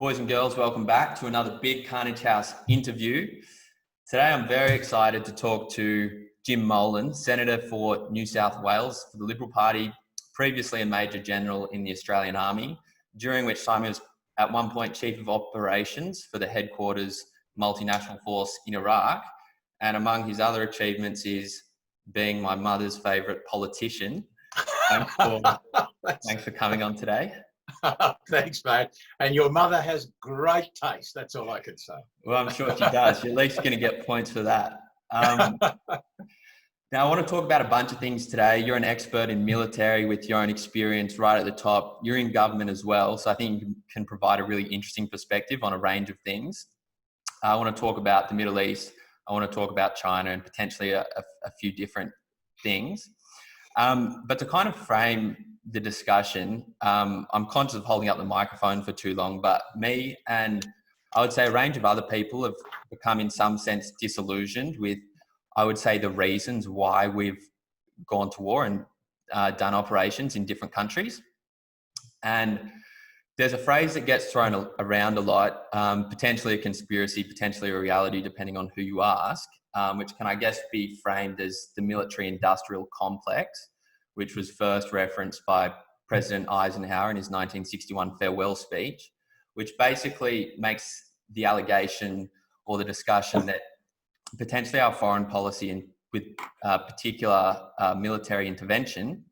Boys and girls, welcome back to another big Carnage House interview. Today I'm very excited to talk to Jim Molan, Senator for New South Wales for the Liberal Party, previously a Major General in the Australian Army, during which time he was at one point Chief of Operations for the Headquarters Multinational Force in Iraq. And among his other achievements is being my mother's favourite politician. Thanks for coming on today. Thanks, mate. And your mother has great taste. That's all I can say. Well, I'm sure she does. You're at least going to get points for that. Now, I want to talk about a bunch of things today. You're an expert in military with your own experience right at the top. You're in government as well. So I think you can provide a really interesting perspective on a range of things. I want to talk about the Middle East. I want to talk about China and potentially a few different things. But to kind of frame the discussion, I'm conscious of holding up the microphone for too long, but me and I would say a range of other people have become in some sense disillusioned with, I would say, the reasons why we've gone to war and done operations in different countries. And there's a phrase that gets thrown around a lot, potentially a conspiracy, potentially a reality, depending on who you ask, which can, I guess, be framed as the military-industrial complex, which was first referenced by President Eisenhower in his 1961 farewell speech, which basically makes the allegation or the discussion that potentially our foreign policy and with particular military intervention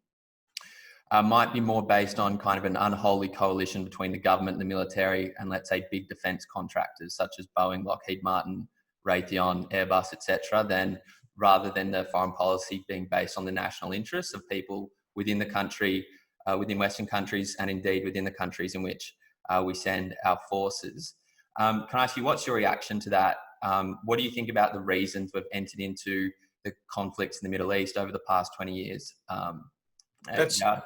might be more based on kind of an unholy coalition between the government and the military and, let's say, big defence contractors such as Boeing, Lockheed Martin, Raytheon, Airbus, etc., rather than the foreign policy being based on the national interests of people within the country, within Western countries, and indeed within the countries in which we send our forces. Can I ask you, what's your reaction to that? What do you think about the reasons we've entered into the conflicts in the Middle East over the past 20 years? Thanks, Dougal.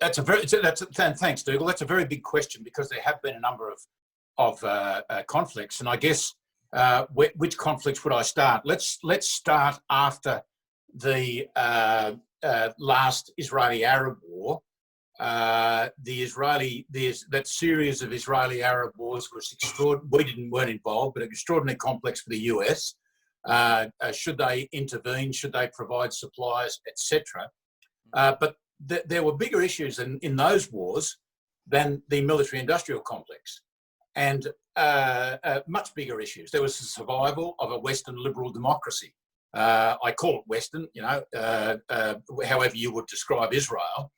That's a very big question because there have been a number of conflicts, and I guess which conflicts would I start? Let's start after the last Israeli-Arab war. That series of Israeli-Arab wars was extraordinary. We weren't involved, but extraordinarily complex for the US. Should they intervene? Should they provide supplies, etc.? But there were bigger issues in those wars than the military-industrial complex, and much bigger issues. There was the survival of a Western liberal democracy. I call it Western, however you would describe Israel.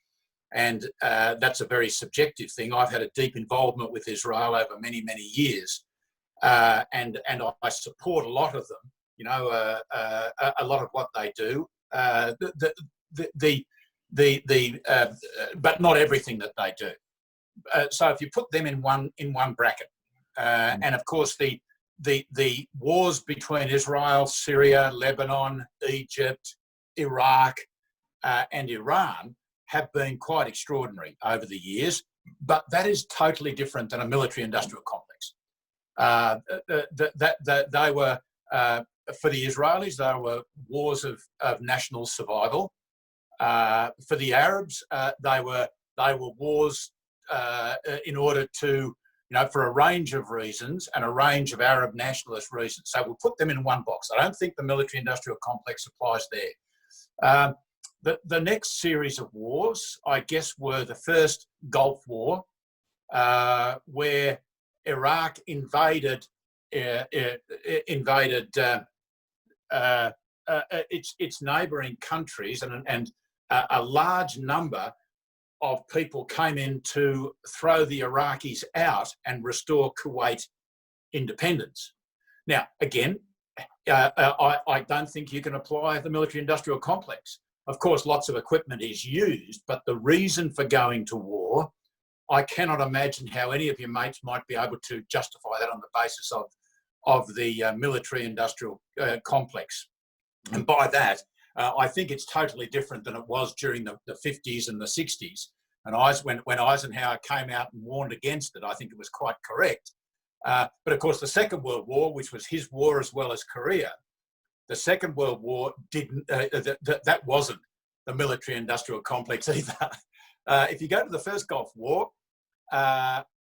And that's a very subjective thing. I've had a deep involvement with Israel over many, many years. And I support a lot of them, a lot of what they do. But not everything that they do. So if you put them in one bracket, and of course the wars between Israel, Syria, Lebanon, Egypt, Iraq, and Iran have been quite extraordinary over the years, but that is totally different than a military-industrial complex. They were, for the Israelis, they were wars of national survival. For the Arabs, they were wars in order to, for a range of reasons and a range of Arab nationalist reasons. So we'll put them in one box. I don't think the military-industrial complex applies there. The next series of wars, I guess, were the first Gulf War, where Iraq invaded its neighbouring countries, and a large number of people came in to throw the Iraqis out and restore Kuwait independence. Now, again, I don't think you can apply the military-industrial complex. Of course, lots of equipment is used, but the reason for going to war, I cannot imagine how any of your mates might be able to justify that on the basis of the military-industrial complex. And by that, I think it's totally different than it was during the 50s and the 60s. And when Eisenhower came out and warned against it, I think it was quite correct. But of course, the Second World War, which was his war as well as Korea, the Second World War that wasn't the military-industrial complex either. If you go to the first Gulf War,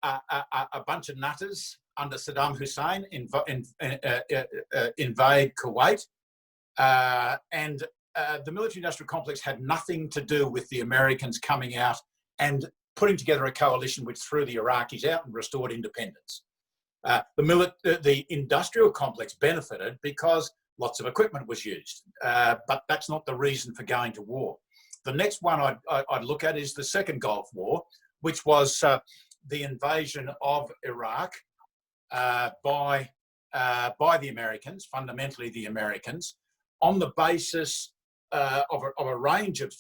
a bunch of nutters under Saddam Hussein invade Kuwait, and the military-industrial complex had nothing to do with the Americans coming out and putting together a coalition which threw the Iraqis out and restored independence. The industrial complex benefited because lots of equipment was used, but that's not the reason for going to war. The next one I'd look at is the Second Gulf War, which was the invasion of Iraq by the Americans, fundamentally the Americans, on the basis of a range of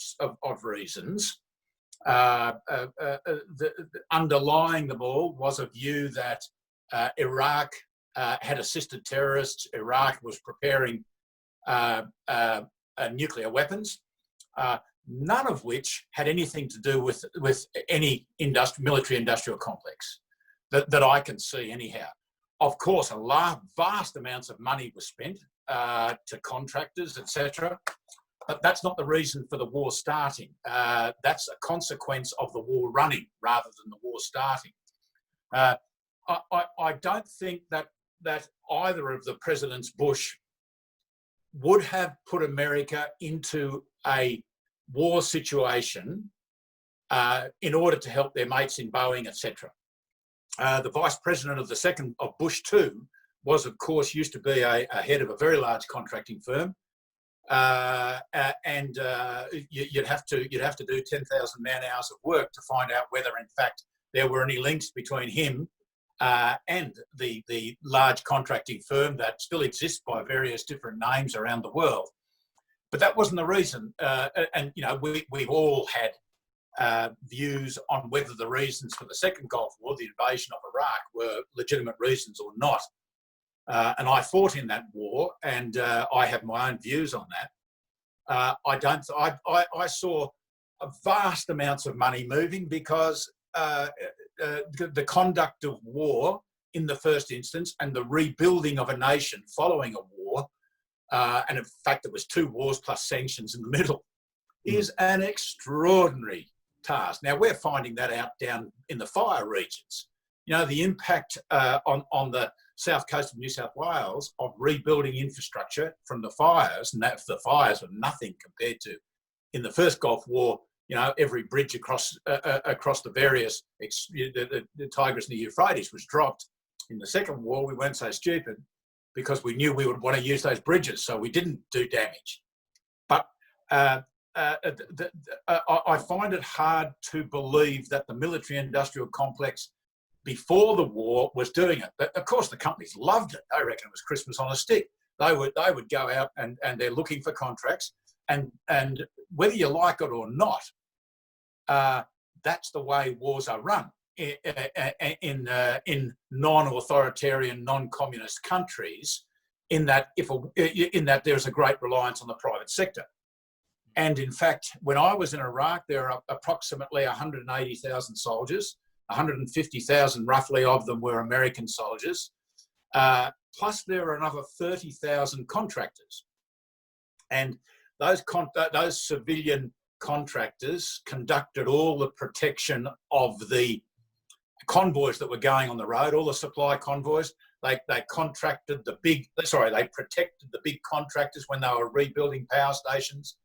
reasons. Underlying them all was a view that Iraq had assisted terrorists. Iraq was preparing nuclear weapons, none of which had anything to do with any military-industrial complex that I can see anyhow. Of course, vast amounts of money was spent to contractors, etc. But that's not the reason for the war starting. That's a consequence of the war running rather than the war starting. I don't think that either of the presidents, Bush, would have put America into a war situation in order to help their mates in Boeing, etc. The vice president of Bush 2 was, of course, used to be a head of a very large contracting firm, and you'd have to do 10,000 man-hours of work to find out whether, in fact, there were any links between him and the large contracting firm that still exists by various different names around the world. But that wasn't the reason. And you know, we've all had views on whether the reasons for the Second Gulf War, the invasion of Iraq, were legitimate reasons or not. And I fought in that war, and I have my own views on that. I saw vast amounts of money moving because the conduct of war in the first instance and the rebuilding of a nation following a war, and in fact there was 2 wars plus sanctions in the middle, is an extraordinary task. Now we're finding that out down in the fire regions. You know, the impact on the south coast of New South Wales of rebuilding infrastructure from the fires, and that the fires were nothing compared to in the first Gulf War. You know, every bridge across the various the Tigris and the Euphrates was dropped. In the Second War, we weren't so stupid because we knew we would want to use those bridges, so we didn't do damage. But I find it hard to believe that the military-industrial complex before the war was doing it. But of course, the companies loved it. They reckon it was Christmas on a stick. They would go out and they're looking for contracts, and whether you like it or not, that's the way wars are run in non-authoritarian, non-communist countries. In that there's a great reliance on the private sector. And in fact, when I was in Iraq, there are approximately 180,000 soldiers. 150,000 roughly of them were American soldiers. Plus there are another 30,000 contractors. And those civilian contractors conducted all the protection of the convoys that were going on the road, all the supply convoys. They protected the big contractors when they were rebuilding power stations.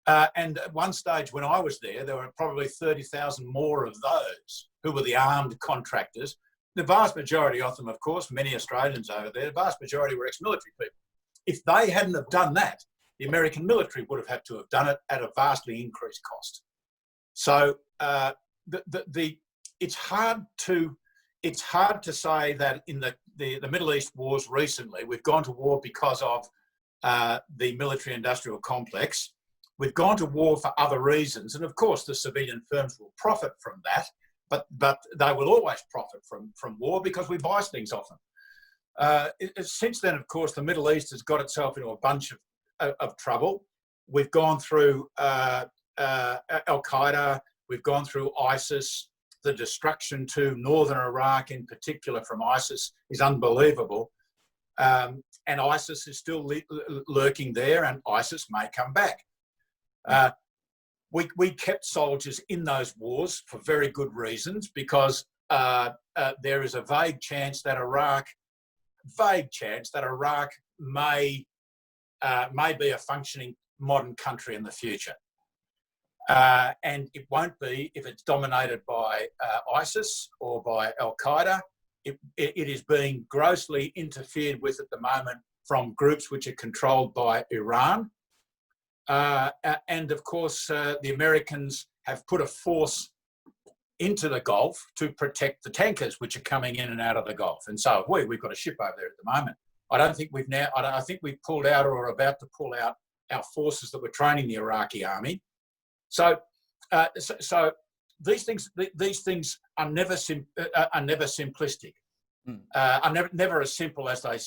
And at one stage when I was there were probably 30,000 more of those who were the armed contractors. The vast majority of them, of course, many Australians over there, the vast majority were ex-military people. If they hadn't have done that, the American military would have had to have done it at a vastly increased cost. So it's hard to say that in the Middle East wars recently, we've gone to war because of the military-industrial complex. We've gone to war for other reasons, and of course the civilian firms will profit from that, but they will always profit from war because we buy things off them. Since then, of course, the Middle East has got itself into a bunch of trouble. We've gone through Al-Qaeda, we've gone through ISIS. The destruction to northern Iraq in particular from ISIS is unbelievable. And ISIS is still lurking there, and ISIS may come back. We kept soldiers in those wars for very good reasons, because there is a vague chance that Iraq may be a functioning modern country in the future. And it won't be if it's dominated by ISIS or by Al-Qaeda. It is being grossly interfered with at the moment from groups which are controlled by Iran. And of course, the Americans have put a force into the Gulf to protect the tankers which are coming in and out of the Gulf. And so we've got a ship over there at the moment. I think we've pulled out or are about to pull out our forces that were training the Iraqi army. So these things are never simplistic. Are never as simple as they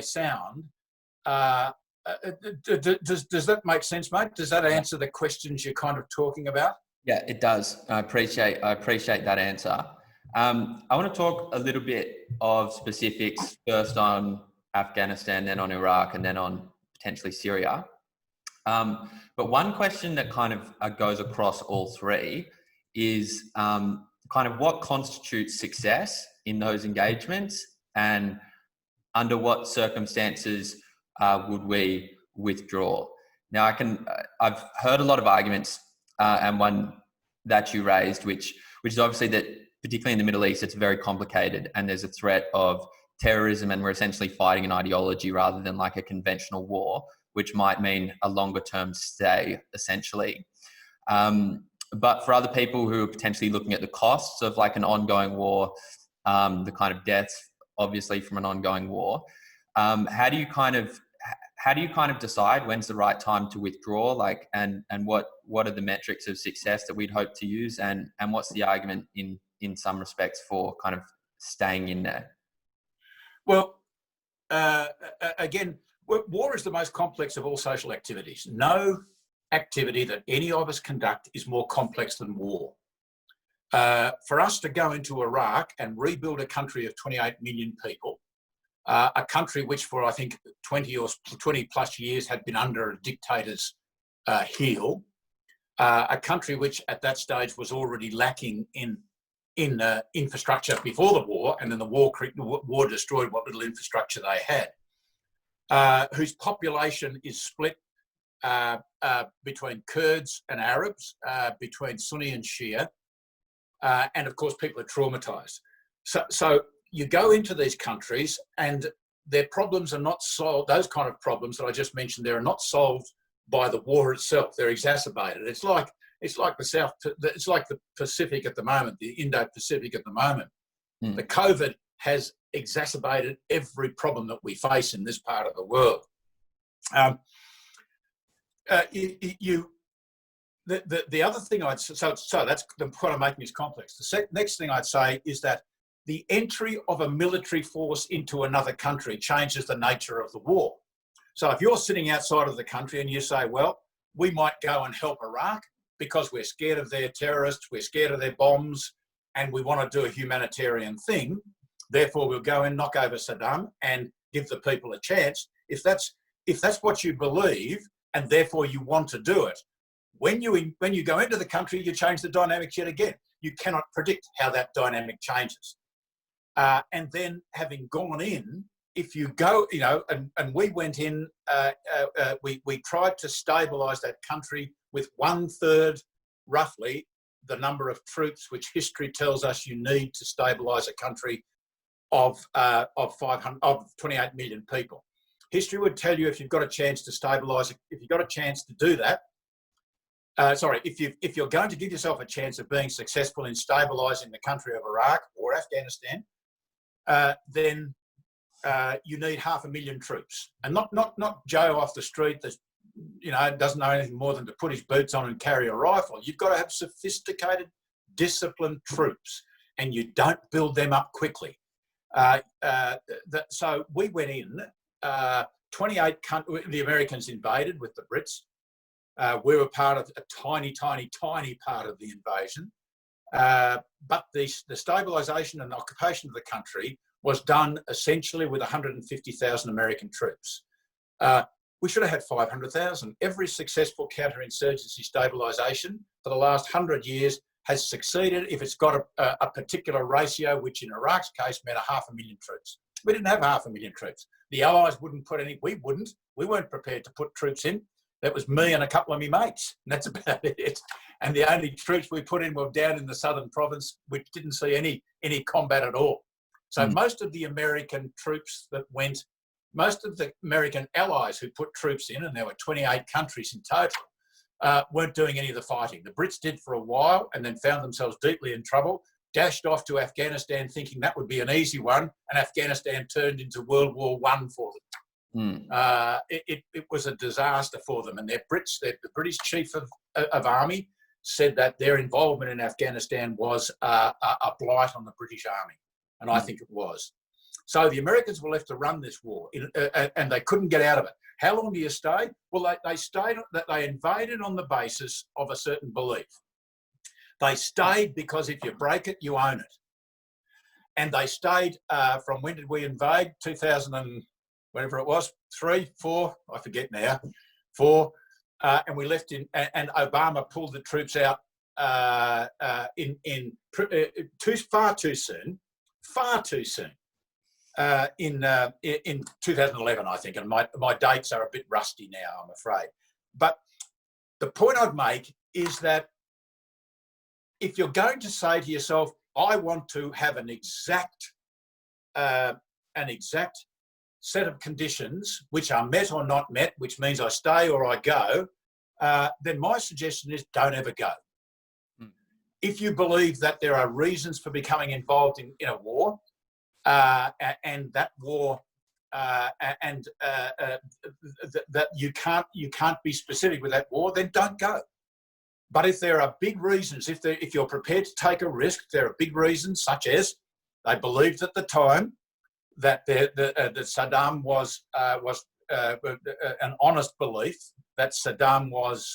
sound. Does that make sense, mate? Does that answer the questions you're kind of talking about? Yeah, it does. I appreciate that answer. I want to talk a little bit of specifics first on Afghanistan, then on Iraq, and then on potentially Syria. But one question that kind of goes across all three is kind of what constitutes success in those engagements, and under what circumstances would we withdraw? Now, I've heard a lot of arguments, and one that you raised, which is obviously that, particularly in the Middle East, it's very complicated, and there's a threat of terrorism, and we're essentially fighting an ideology rather than like a conventional war, which might mean a longer term stay, essentially. But for other people who are potentially looking at the costs of like an ongoing war, the kind of deaths, obviously, from an ongoing war, how do you kind of decide when's the right time to withdraw? Like, and what are the metrics of success that we'd hope to use, and what's the argument in some respects for kind of staying in there? Well, again, war is the most complex of all social activities. No activity that any of us conduct is more complex than war. For us to go into Iraq and rebuild a country of 28 million people, a country which for, I think, 20 plus years had been under a dictator's heel, a country which at that stage was already lacking in infrastructure before the war, and then the war destroyed what little infrastructure they had, whose population is split between Kurds and Arabs, between Sunni and Shia, and of course people are traumatised. So you go into these countries and their problems are not solved. Those kind of problems that I just mentioned there are not solved by the war itself. They're exacerbated. It's like the Pacific at the moment, the Indo-Pacific at the moment. The COVID has exacerbated every problem that we face in this part of the world. The other thing so that's the point I'm making is complex. The next thing I'd say is that the entry of a military force into another country changes the nature of the war. So if you're sitting outside of the country and you say, well, we might go and help Iraq because we're scared of their terrorists, we're scared of their bombs, and we want to do a humanitarian thing, therefore we'll go and knock over Saddam and give the people a chance. If that's what you believe, and therefore you want to do it, when you go into the country, you change the dynamics yet again. You cannot predict how that dynamic changes. And then having gone in, if you go, and we went in, we tried to stabilise that country with 1/3, roughly, the number of troops which history tells us you need to stabilise a country of 28 million people. History would tell you if you've got a chance to stabilise, if you've got a chance to do that, if you're going to give yourself a chance of being successful in stabilising the country of Iraq or Afghanistan, then you need 500,000 troops, and not Joe off the street that doesn't know anything more than to put his boots on and carry a rifle. You've got to have sophisticated, disciplined troops, and you don't build them up quickly. So we went in. 28 countries. The Americans invaded with the Brits. We were part of a tiny part of the invasion. But the stabilisation and occupation of the country was done essentially with 150,000 American troops. We should have had 500,000. Every successful counterinsurgency stabilisation for the last 100 years has succeeded if it's got a particular ratio, which in Iraq's case meant 500,000 troops. We didn't have 500,000 troops. The Allies wouldn't put any, we wouldn't. We weren't prepared to put troops in. That was me and a couple of my mates. And that's about it. And the only troops we put in were down in the southern province, which didn't see any combat at all. So most of the American troops that went, most of the American allies who put troops in, and there were 28 countries in total, weren't doing any of the fighting. The Brits did for a while and then found themselves deeply in trouble, dashed off to Afghanistan thinking that would be an easy one, and Afghanistan turned into World War I for them. It was a disaster for them, and the British chief of army said that their involvement in Afghanistan was a blight on the British army, and I think it was. So the Americans were left to run this war, and they couldn't get out of it. How long do you stay? Well, they invaded on the basis of a certain belief. They stayed because if you break it, you own it. And they stayed from, when did we invade? 2000 and whatever it was, 3, 4, I forget now, 4. And we left in, and Obama pulled the troops out far too soon. In 2011, I think, and my dates are a bit rusty now, I'm afraid. But the point I'd make is that if you're going to say to yourself, I want to have an exact set of conditions which are met or not met, which means I stay or I go, then my suggestion is don't ever go. If you believe that there are reasons for becoming involved in a war, and that war, that you can't be specific with that war, then don't go. But if there are big reasons, if you're prepared to take a risk, there are big reasons, such as they believed at the time that that Saddam was an honest belief that Saddam was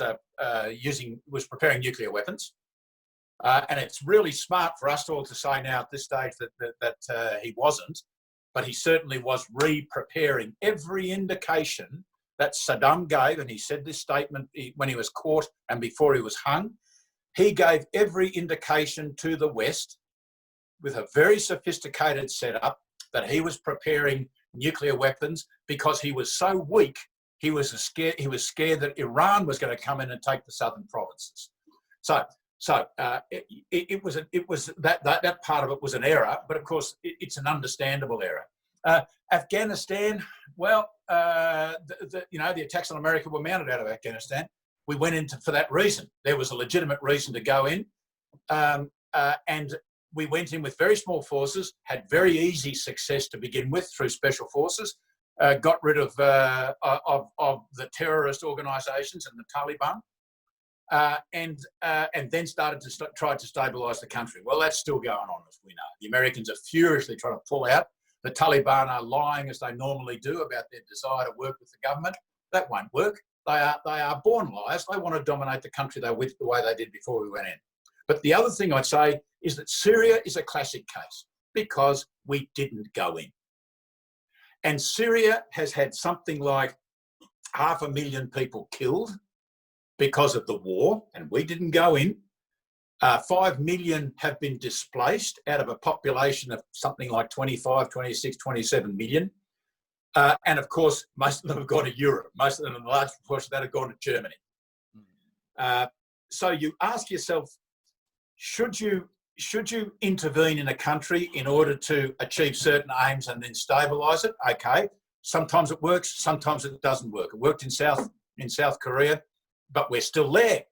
preparing nuclear weapons. And it's really smart for us all to say now at this stage that he wasn't, but he certainly was re-preparing. Every indication that Saddam gave, and he said this statement when he was caught and before he was hung, he gave every indication to the West with a very sophisticated setup that he was preparing nuclear weapons because he was so weak. He was scared that Iran was going to come in and take the southern provinces. So it was that part of it was an error, but of course it's an understandable error. Afghanistan, well, the attacks on America were mounted out of Afghanistan. We went into for that reason. There was a legitimate reason to go in, and we went in with very small forces, had very easy success to begin with through special forces, got rid of the terrorist organisations and the Taliban. And then started to try to stabilise the country. Well, that's still going on, as we know. The Americans are furiously trying to pull out. The Taliban are lying, as they normally do, about their desire to work with the government. That won't work. They are born liars. They want to dominate the country the way they did before we went in. But the other thing I'd say is that Syria is a classic case because we didn't go in. And Syria has had something like 500,000 people killed because of the war, and we didn't go in. 5 million have been displaced out of a population of something like 25, 26, 27 million. And of course, most of them have gone to Europe. Most of them, a large proportion of that, have gone to Germany. So you ask yourself, should you intervene in a country in order to achieve certain aims and then stabilise it? Okay. Sometimes it works, sometimes it doesn't work. It worked in South Korea, but we're still there.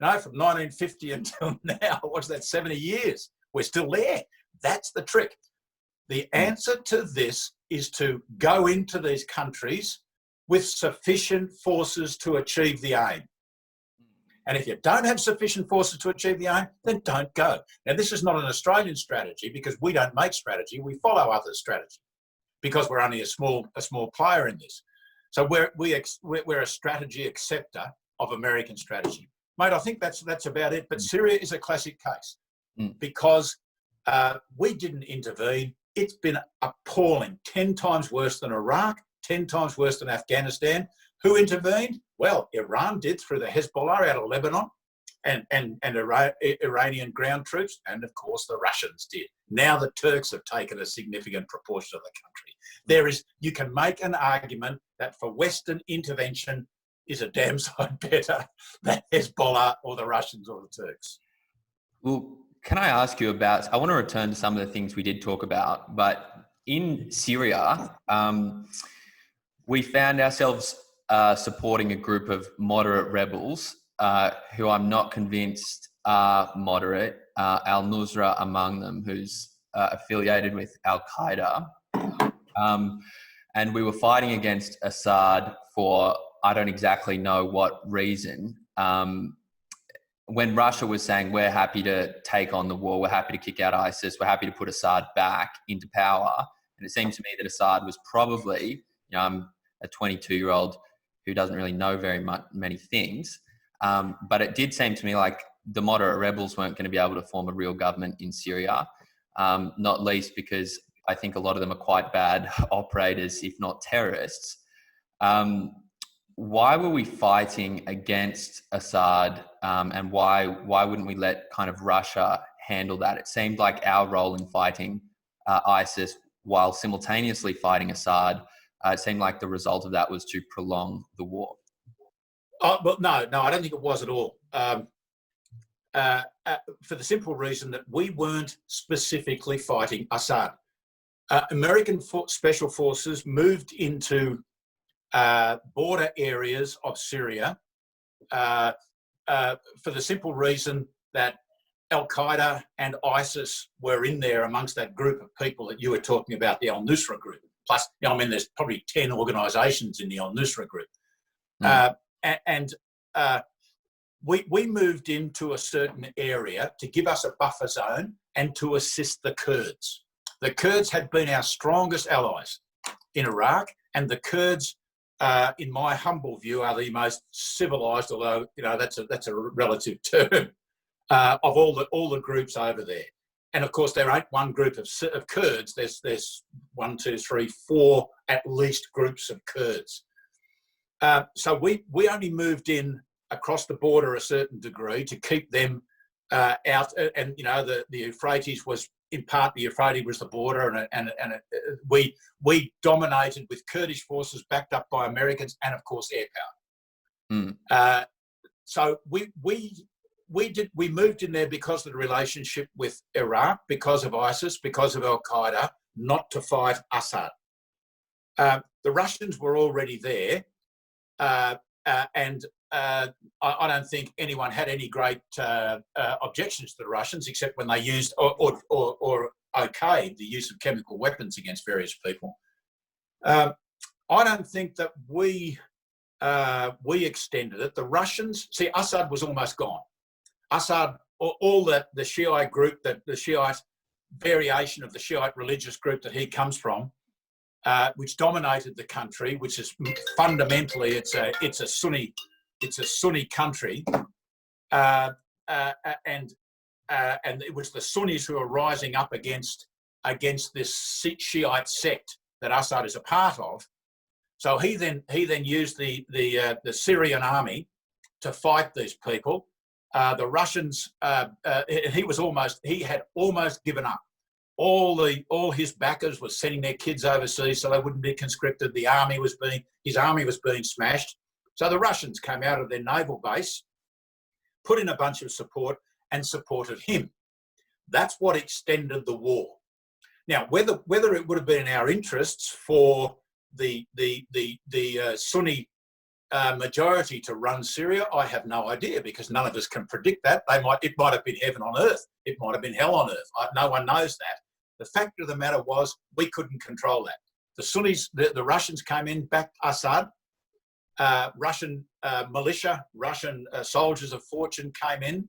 No, from 1950 until now, what's that, 70 years? We're still there. That's the trick. The answer to this is to go into these countries with sufficient forces to achieve the aim. And if you don't have sufficient forces to achieve the aim, then don't go. Now, this is not an Australian strategy because we don't make strategy. We follow others' strategy because we're only a small player in this. So we're a strategy acceptor of American strategy. Mate, I think that's about it. But Syria is a classic case because we didn't intervene. It's been appalling, 10 times worse than Iraq, 10 times worse than Afghanistan. Who intervened? Well, Iran did through the Hezbollah out of Lebanon, Iranian ground troops, and of course the Russians did. Now the Turks have taken a significant proportion of the country. You can make an argument that for Western intervention is a damn sight better than Hezbollah or the Russians or the Turks. Well, can I ask you about, I want to return to some of the things we did talk about, but in Syria, we found ourselves supporting a group of moderate rebels who I'm not convinced are moderate, al-Nusra among them, who's affiliated with Al-Qaeda. And we were fighting against Assad for, I don't exactly know what reason. When Russia was saying, we're happy to take on the war, we're happy to kick out ISIS, we're happy to put Assad back into power. And it seemed to me that Assad was probably, I'm a 22-year-old who doesn't really know very many things. But it did seem to me like the moderate rebels weren't going to be able to form a real government in Syria, not least because I think a lot of them are quite bad operators, if not terrorists. Why were we fighting against Assad, and why wouldn't we let kind of Russia handle that? It seemed like our role in fighting ISIS while simultaneously fighting Assad, it seemed like the result of that was to prolong the war. Well, no, I don't think it was at all. For the simple reason that we weren't specifically fighting Assad. American special forces moved into border areas of Syria for the simple reason that Al-Qaeda and ISIS were in there amongst that group of people that you were talking about, the al-Nusra group. Plus, there's probably 10 organisations in the al-Nusra group. We moved into a certain area to give us a buffer zone and to assist the Kurds. The Kurds had been our strongest allies in Iraq, and the Kurds, in my humble view, are the most civilised, although that's a relative term, of all the groups over there. And of course, there ain't one group of Kurds. There's 1, 2, 3, 4 at least groups of Kurds. So we only moved in across the border a certain degree to keep them out. And the Euphrates was, in part, the Euphrates was the border, and we dominated with Kurdish forces backed up by Americans and of course air power. So we moved in there because of the relationship with Iraq, because of ISIS, because of Al-Qaeda, not to fight Assad. The Russians were already there, and I don't think anyone had any great objections to the Russians, except when they used or okayed the use of chemical weapons against various people. I don't think that we extended it. The Russians, see, Assad was almost gone. Assad, all the Shiite group, the Shiite variation of the Shiite religious group that he comes from, which dominated the country, which is fundamentally it's a Sunni country, and it was the Sunnis who were rising up against this Shiite sect that Assad is a part of. So he then used the Syrian army to fight these people. The Russians, he had almost given up. All his backers were sending their kids overseas so they wouldn't be conscripted. His army was being smashed. So the Russians came out of their naval base, put in a bunch of support, and supported him. That's what extended the war. Now, whether it would have been in our interests for the Sunni majority to run Syria, I have no idea, because none of us can predict that. It might have been heaven on earth. It might have been hell on earth. No one knows that. The fact of the matter was we couldn't control that. The Sunnis, the Russians came in, backed Assad. Russian militia, Russian soldiers of fortune came in,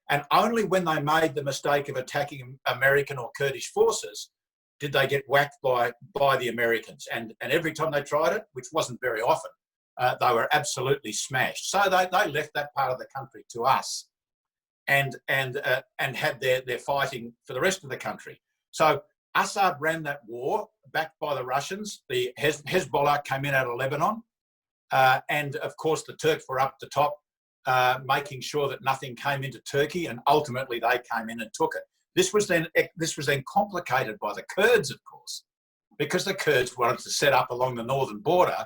and only when they made the mistake of attacking American or Kurdish forces did they get whacked by the Americans. And every time they tried it, which wasn't very often, they were absolutely smashed. So they left that part of the country to us, and had their fighting for the rest of the country. So Assad ran that war backed by the Russians. The Hezbollah came in out of Lebanon. And of course, the Turks were up the top making sure that nothing came into Turkey, and ultimately they came in and took it. This was then complicated by the Kurds, of course, because the Kurds wanted to set up along the northern border,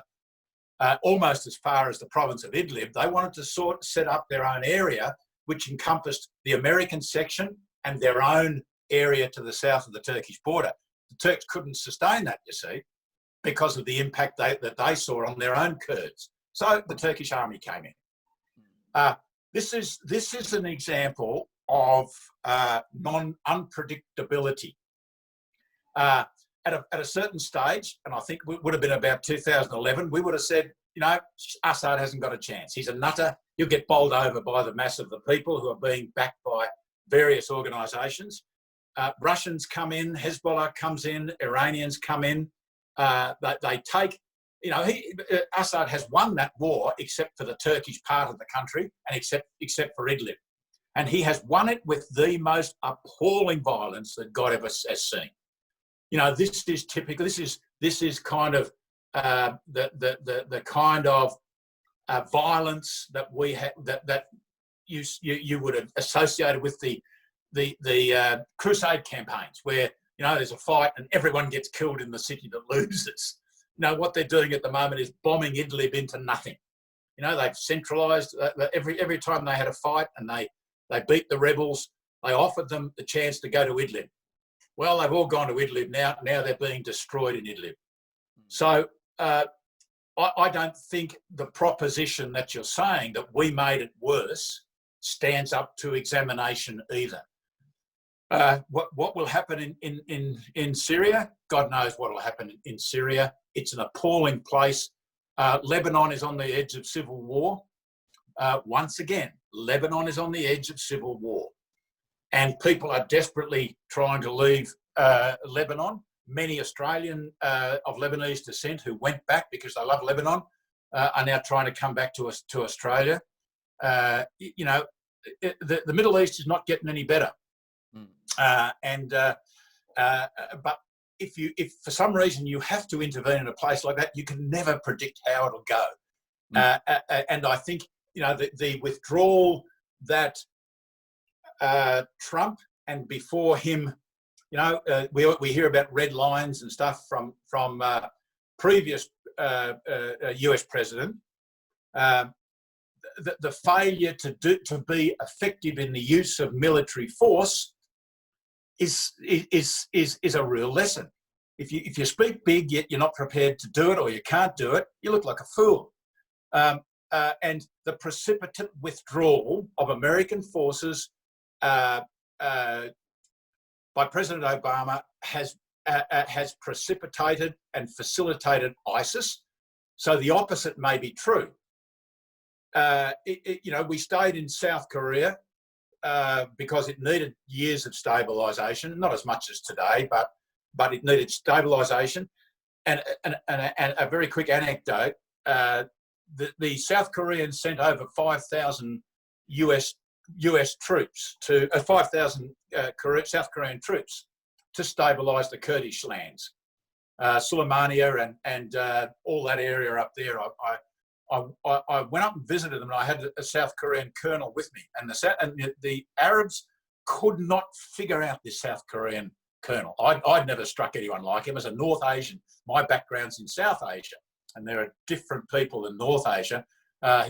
almost as far as the province of Idlib. They wanted to set up their own area, which encompassed the American section and their own area to the south of the Turkish border. The Turks couldn't sustain that, you see, because of the impact that they saw on their own Kurds. So the Turkish army came in. This is an example of unpredictability. At a certain stage, and I think it would have been about 2011, we would have said, you know, Assad hasn't got a chance. He's a nutter. He'll get bowled over by the mass of the people who are being backed by various organisations. Russians come in, Hezbollah comes in, Iranians come in. They take, you know, Assad has won that war except for the Turkish part of the country and except for Idlib. And he has won it with the most appalling violence that God ever has seen. You know, this is typical. This is kind of the kind of violence that we have that you would have associated with the Crusade campaigns, where, you know, there's a fight and everyone gets killed in the city that loses. You know, what they're doing at the moment is bombing Idlib into nothing. You know, they've centralised every time they had a fight and they beat the rebels, they offered them the chance to go to Idlib. Well, they've all gone to Idlib now. Now they're being destroyed in Idlib. So I don't think the proposition that you're saying that we made it worse stands up to examination either. What will happen in Syria? God knows what will happen in Syria. It's an appalling place. Lebanon is on the edge of civil war. Once again, Lebanon is on the edge of civil war. And people are desperately trying to leave Lebanon. Many Australian of Lebanese descent who went back because they love Lebanon are now trying to come back to Australia. You know, the Middle East is not getting any better. But if for some reason you have to intervene in a place like that, you can never predict how it'll go. And I think, you know, the withdrawal that Trump and before him, you know, we hear about red lines and stuff from previous US president. The failure to be effective in the use of military force is a real lesson. If you speak big yet you're not prepared to do it, or you can't do it, you look like a fool. And the precipitate withdrawal of American forces by President Obama has precipitated and facilitated ISIS. So the opposite may be true. You know, we stayed in South Korea because it needed years of stabilisation, not as much as today, but it needed stabilisation. And a very quick anecdote: the South Koreans sent over 5,000 US troops to 5,000 South Korean troops to stabilise the Kurdish lands, Suleimania and all that area up there. I went up and visited them, and I had a South Korean colonel with me, and the Arabs could not figure out this South Korean colonel. I'd never struck anyone like him. As a North Asian, my background's in South Asia, and there are different people in North Asia.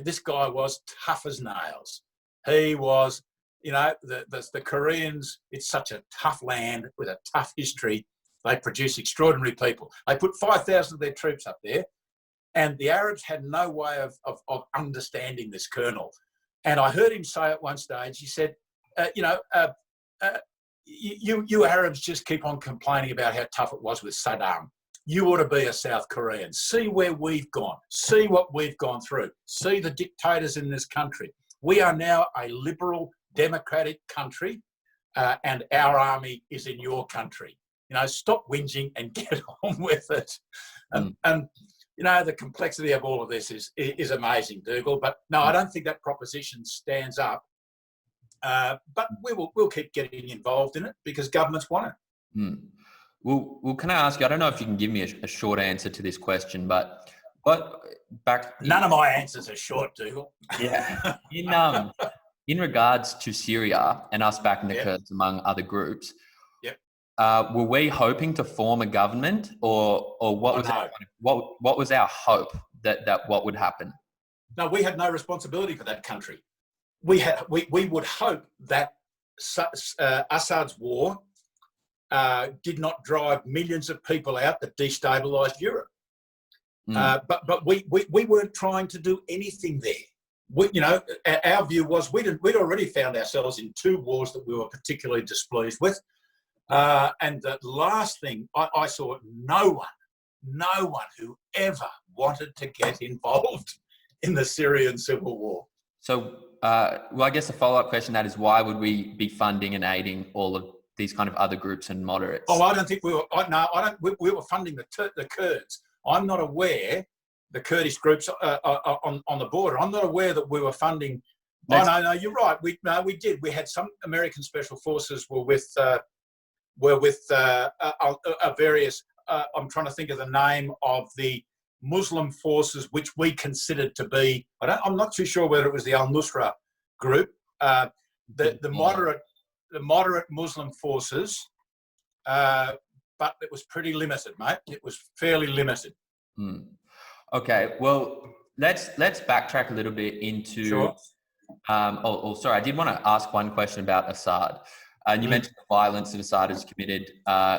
This guy was tough as nails. He was, you know, the Koreans, it's such a tough land with a tough history. They produce extraordinary people. They put 5,000 of their troops up there, and the Arabs had no way of understanding this colonel. And I heard him say at one stage, he said, you Arabs just keep on complaining about how tough it was with Saddam. You ought to be a South Korean. See where we've gone. See what we've gone through. See the dictators in this country. We are now a liberal, democratic country, and our army is in your country. You know, stop whinging and get on with it. And you know, the complexity of all of this is amazing, Dougal. But no, I don't think that proposition stands up. But we'll keep getting involved in it because governments want it. Well, can I ask you, I don't know if you can give me a short answer to this question, but But back None of my answers are short, Dougal. yeah. In regards to Syria and us backing the Kurds among other groups, were we hoping to form a government, or what was what was our hope that what would happen? No, we had no responsibility for that country. We would hope that Assad's war did not drive millions of people out that destabilised Europe. But we weren't trying to do anything there. Our view was we'd already found ourselves in 2 wars that we were particularly displeased with. And the last thing, I saw no one who ever wanted to get involved in the Syrian civil war. So, well, I guess the follow-up question to that is, why would we be funding and aiding all of these kind of other groups and moderates? Oh, I don't think we were. No, I don't. We were funding the Kurds. I'm not aware the Kurdish groups on the border. I'm not aware that we were funding. No, you're right. We did. We had some American special forces were with various. I'm trying to think of the name of the Muslim forces, which we considered to be. I'm not too sure whether it was the Al-Nusra group, the moderate Muslim forces. But it was pretty limited, mate. It was fairly limited. Okay, well, let's backtrack a little bit into. Sure. Sorry, I did want to ask one question about Assad. You mentioned the violence that Assad has committed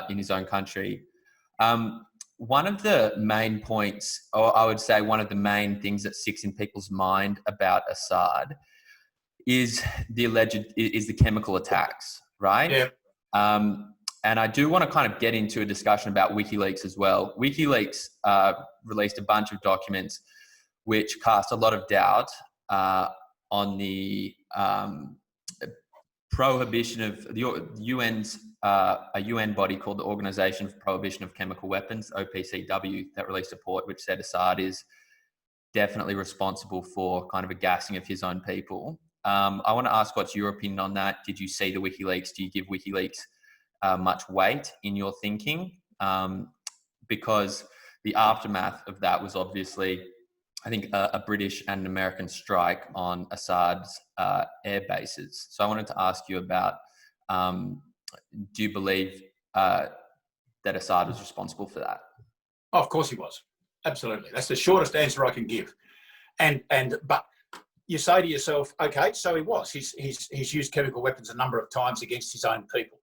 in his own country. One of the main points, or I would say one of the main things that sticks in people's mind about Assad is the chemical attacks, right? Yeah. And I do want to kind of get into a discussion about WikiLeaks as well. WikiLeaks released a bunch of documents which cast a lot of doubt on the prohibition of the UN's a UN body called the Organization for Prohibition of Chemical Weapons, OPCW, that released a report which said Assad is definitely responsible for kind of a gassing of his own people. I want to ask, what's your opinion on that? Did you see the WikiLeaks? Do you give WikiLeaks much weight in your thinking? Because the aftermath of that was obviously, I think, a British and an American strike on Assad's air bases. So I wanted to ask you about, do you believe that Assad was responsible for that? Oh, of course he was. Absolutely. That's the shortest answer I can give. But you say to yourself, okay, so he was. He's used chemical weapons a number of times against his own people.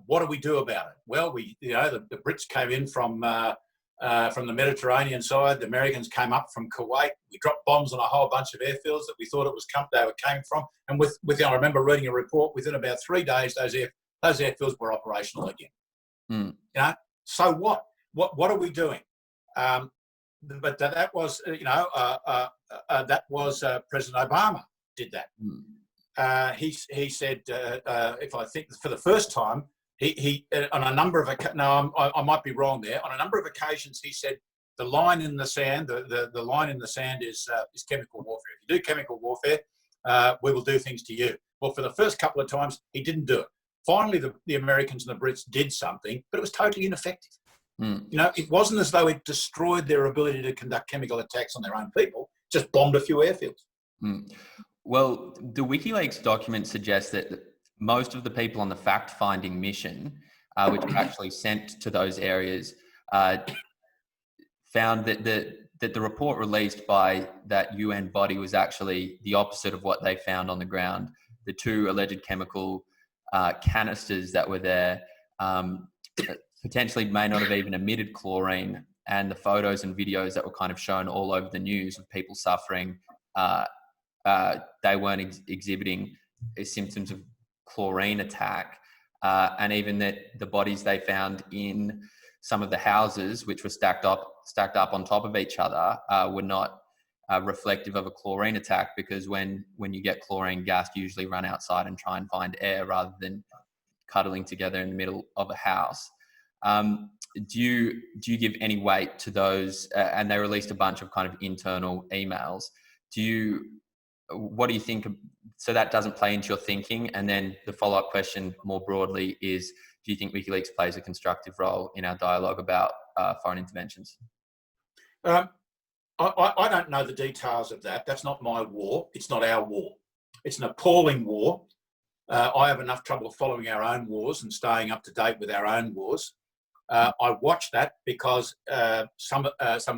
What do we do about it? Well, the Brits came in from the Mediterranean side. The Americans came up from Kuwait. We dropped bombs on a whole bunch of airfields that we thought came from. And I remember reading a report, within about 3 days, those airfields were operational again. So what? What are we doing? But that was, President Obama did that. He said, if I think for the first time, he on a number of I might be wrong there. On a number of occasions, he said the line in the sand, the line in the sand is chemical warfare. If you do chemical warfare, we will do things to you. Well, for the first couple of times, he didn't do it. Finally, the Americans and the Brits did something, but it was totally ineffective. It wasn't as though it destroyed their ability to conduct chemical attacks on their own people, just bombed a few airfields. Well, the WikiLeaks document suggests that most of the people on the fact-finding mission, which were actually sent to those areas, found that the report released by that UN body was actually the opposite of what they found on the ground. The 2 alleged chemical canisters that were there potentially may not have even emitted chlorine, and the photos and videos that were kind of shown all over the news of people suffering, they weren't exhibiting symptoms of chlorine attack, and even that the bodies they found in some of the houses, which were stacked up on top of each other, were not reflective of a chlorine attack, because when you get chlorine gas, you usually run outside and try and find air rather than cuddling together in the middle of a house. Do you give any weight to those? And they released a bunch of kind of internal emails. What do you think? So that doesn't play into your thinking. And then the follow-up question more broadly is, do you think WikiLeaks plays a constructive role in our dialogue about foreign interventions? I don't know the details of that. That's not my war. It's not our war. It's an appalling war. I have enough trouble following our own wars and staying up to date with our own wars. I watched that because some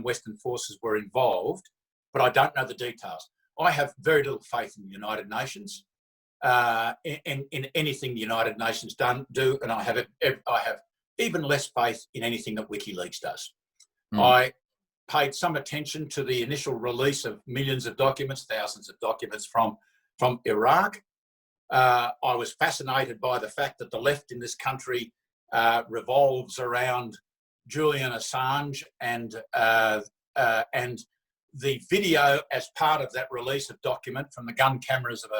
Western forces were involved, but I don't know the details. I have very little faith in the United Nations, in anything the United Nations do, and I have even less faith in anything that WikiLeaks does. I paid some attention to the initial release of millions of documents, thousands of documents from Iraq. I was fascinated by the fact that the left in this country revolves around Julian Assange, and the video as part of that release of document from the gun cameras of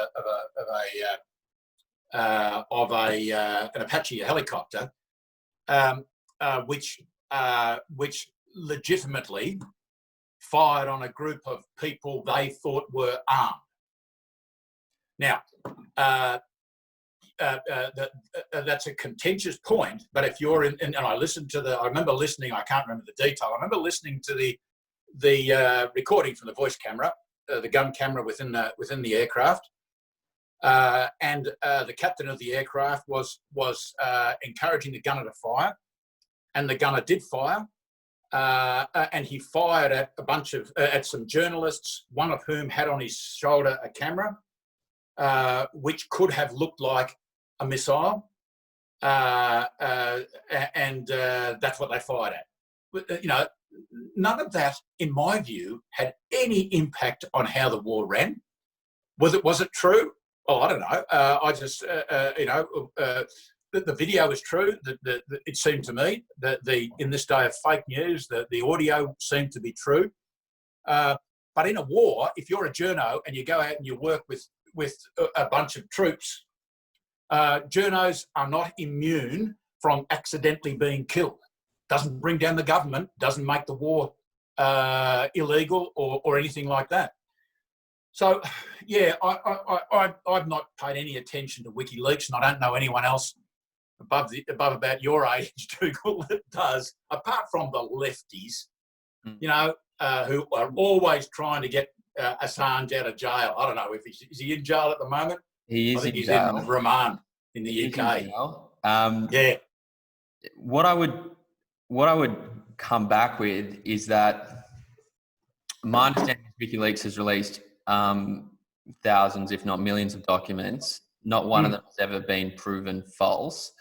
an Apache helicopter, which legitimately fired on a group of people they thought were armed. Now, that's a contentious point, but if you're in, and I listened to I remember listening, I can't remember the detail, I remember listening to the recording from the voice camera, the gun camera within the aircraft, and the captain of the aircraft was encouraging the gunner to fire, and the gunner did fire, and he fired at a bunch of at some journalists, one of whom had on his shoulder a camera, which could have looked like a missile, and that's what they fired at. You know, none of that, in my view, had any impact on how the war ran. Was it true? Oh, I don't know. I just, the video was true. It seemed to me that in this day of fake news, the audio seemed to be true. But in a war, if you're a journo and you go out and you work with a bunch of troops, journos are not immune from accidentally being killed. Doesn't bring down the government, doesn't make the war illegal or anything like that. So, yeah, I've not paid any attention to WikiLeaks, and I don't know anyone else above about your age, Dougal, that does, apart from the lefties, you know, who are always trying to get Assange out of jail. I don't know if is he in jail at the moment. He is. I think in he's jail. in remand in the UK. Yeah. What I would come back with is that my understanding is WikiLeaks has released thousands, if not millions, of documents. Not one of them has ever been proven false,